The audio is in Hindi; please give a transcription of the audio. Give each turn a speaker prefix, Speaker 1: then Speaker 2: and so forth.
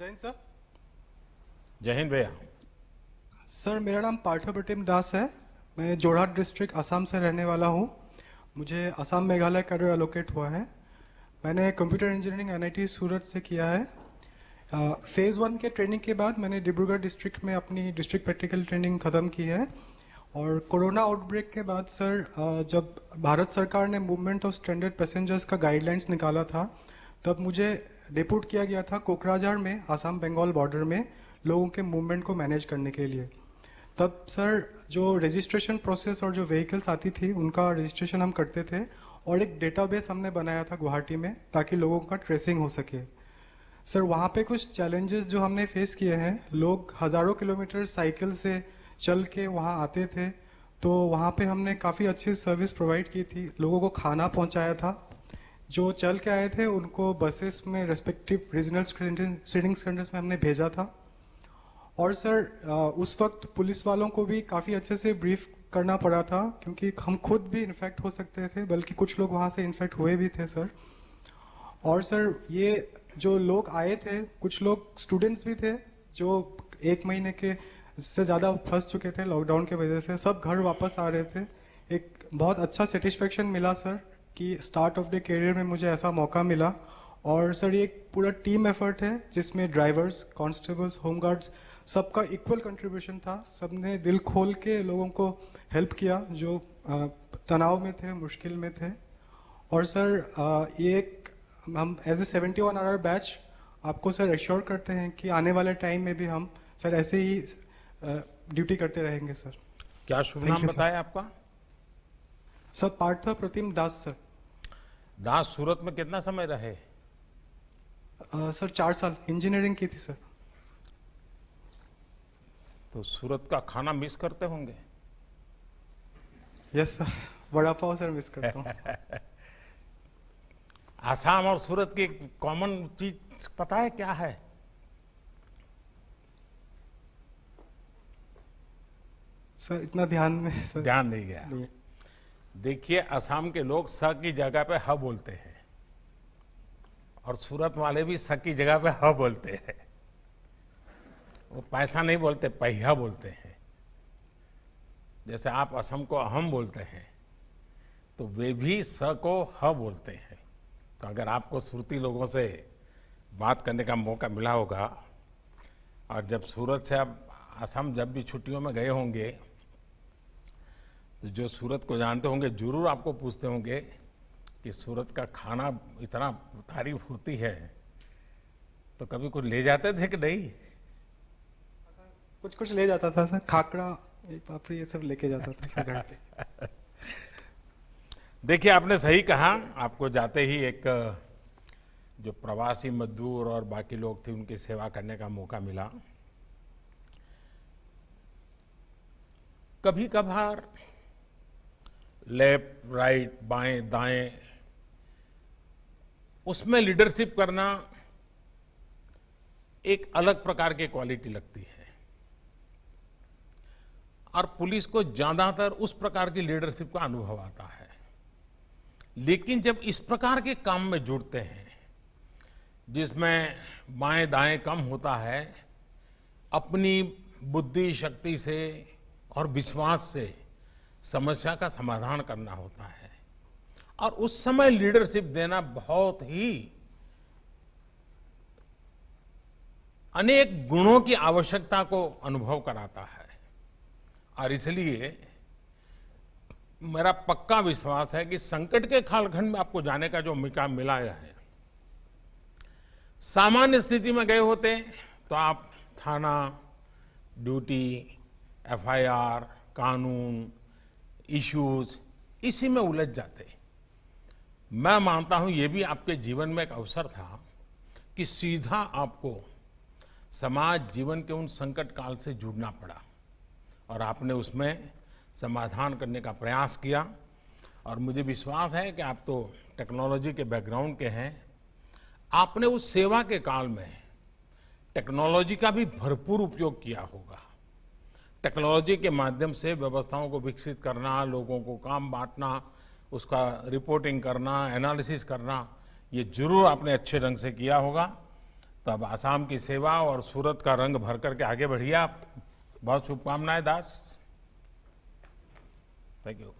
Speaker 1: जैन सर।
Speaker 2: जय हिंद भैया।
Speaker 1: सर मेरा नाम पार्थप्रतिम दास है। मैं जोरहाट डिस्ट्रिक्ट असम से रहने वाला हूँ। मुझे असम मेघालय कैडर एलोकेट हुआ है। मैंने कंप्यूटर इंजीनियरिंग एनआईटी सूरत से किया है। फेज़ 1 के ट्रेनिंग के बाद मैंने डिब्रूगढ़ डिस्ट्रिक्ट में अपनी डिस्ट्रिक्ट प्रैक्टिकल ट्रेनिंग ख़त्म की है। और कोरोना आउटब्रेक के बाद सर जब भारत सरकार ने मूवमेंट ऑफ स्ट्रैंडेड पैसेंजर्स का गाइडलाइंस निकाला था, तब मुझे डिप्यूट किया गया था कोकराझार में, आसाम बंगाल बॉर्डर में, लोगों के मूवमेंट को मैनेज करने के लिए। तब सर जो रजिस्ट्रेशन प्रोसेस और जो व्हीकल्स आती थी उनका रजिस्ट्रेशन हम करते थे, और एक डेटाबेस हमने बनाया था गुवाहाटी में ताकि लोगों का ट्रेसिंग हो सके। सर वहाँ पे कुछ चैलेंजेस जो हमने फेस किए हैं, लोग हज़ारों किलोमीटर साइकिल से चल के वहाँ आते थे, तो वहाँ पे हमने काफ़ी अच्छी सर्विस प्रोवाइड की थी, लोगों को खाना पहुँचाया था। जो चल के आए थे उनको बसेस में रेस्पेक्टिव रीजनल सीटिंग सेंटर्स में हमने भेजा था। और सर उस वक्त पुलिस वालों को भी काफ़ी अच्छे से ब्रीफ करना पड़ा था, क्योंकि हम खुद भी इन्फेक्ट हो सकते थे, बल्कि कुछ लोग वहाँ से इन्फेक्ट हुए भी थे सर। और सर ये जो लोग आए थे, कुछ लोग स्टूडेंट्स भी थे जो 1 महीने के से ज़्यादा फंस चुके थे लॉकडाउन के वजह से, सब घर वापस आ रहे थे। एक बहुत अच्छा सेटिस्फेक्शन मिला सर कि स्टार्ट ऑफ द करियर में मुझे ऐसा मौका मिला। और सर ये एक पूरा टीम एफर्ट है जिसमें ड्राइवर्स, कांस्टेबल्स, होमगार्ड्स, सबका इक्वल कंट्रीब्यूशन था। सबने दिल खोल के लोगों को हेल्प किया जो तनाव में थे, मुश्किल में थे। और सर ये एक हम एज ए 71 आवर बैच आपको सर एश्योर करते हैं कि आने वाले टाइम में भी हम सर ऐसे ही ड्यूटी करते रहेंगे सर।
Speaker 2: क्या शुभ नाम बताया आपका?
Speaker 1: सर पार्थप्रतिम दास सर।
Speaker 2: दास सूरत में कितना समय रहे?
Speaker 1: सर 4 साल इंजीनियरिंग की थी सर।
Speaker 2: तो सूरत का खाना मिस करते होंगे?
Speaker 1: Yes sir, vada pav sir miss करता हूँ।
Speaker 2: आसाम और सूरत की कॉमन चीज पता है क्या है?
Speaker 1: सर इतना ध्यान में सर
Speaker 2: ध्यान नहीं गया।
Speaker 1: नहीं।
Speaker 2: देखिए, असम के लोग स की जगह पे ह बोलते हैं, और सूरत वाले भी स की जगह पे ह बोलते हैं। वो पैसा नहीं बोलते, पहिया बोलते हैं। जैसे आप असम को अहम बोलते हैं, तो वे भी स को ह बोलते हैं। तो अगर आपको सूरती लोगों से बात करने का मौका मिला होगा, और जब सूरत से आप असम जब भी छुट्टियों में गए होंगे, तो जो सूरत को जानते होंगे जरूर आपको पूछते होंगे कि सूरत का खाना इतना तारीफ होती है, तो कभी कुछ ले जाते थे कि नहीं?
Speaker 1: कुछ कुछ ले जाता था सर, खाकड़ा, पापड़ी, ये सब लेके जाता था सर घर पे।
Speaker 2: देखिए, आपने सही कहा। आपको जाते ही एक जो प्रवासी मजदूर और बाकी लोग थे उनकी सेवा करने का मौका मिला। कभी कभार लेफ्ट राइट, बाएं दाएं, उसमें लीडरशिप करना एक अलग प्रकार की क्वालिटी लगती है, और पुलिस को ज्यादातर उस प्रकार की लीडरशिप का अनुभव आता है। लेकिन जब इस प्रकार के काम में जुड़ते हैं जिसमें बाएं दाएं कम होता है, अपनी बुद्धि शक्ति से और विश्वास से समस्या का समाधान करना होता है, और उस समय लीडरशिप देना बहुत ही अनेक गुणों की आवश्यकता को अनुभव कराता है। और इसलिए मेरा पक्का विश्वास है कि संकट के कालखंड में आपको जाने का जो मौका मिला है, सामान्य स्थिति में गए होते तो आप थाना, ड्यूटी, एफआईआर, कानून, इश्यूज, इसी में उलझ जाते। मैं मानता हूं ये भी आपके जीवन में एक अवसर था कि सीधा आपको समाज जीवन के उन संकट काल से जुड़ना पड़ा, और आपने उसमें समाधान करने का प्रयास किया। और मुझे विश्वास है कि आप तो टेक्नोलॉजी के बैकग्राउंड के हैं, आपने उस सेवा के काल में टेक्नोलॉजी का भी भरपूर उपयोग किया होगा। टेक्नोलॉजी के माध्यम से व्यवस्थाओं को विकसित करना, लोगों को काम बांटना, उसका रिपोर्टिंग करना, एनालिसिस करना, ये जरूर आपने अच्छे ढंग से किया होगा। तो अब आसाम की सेवा और सूरत का रंग भर करके आगे बढ़िए आप। बहुत शुभकामनाएं दास। Thank you.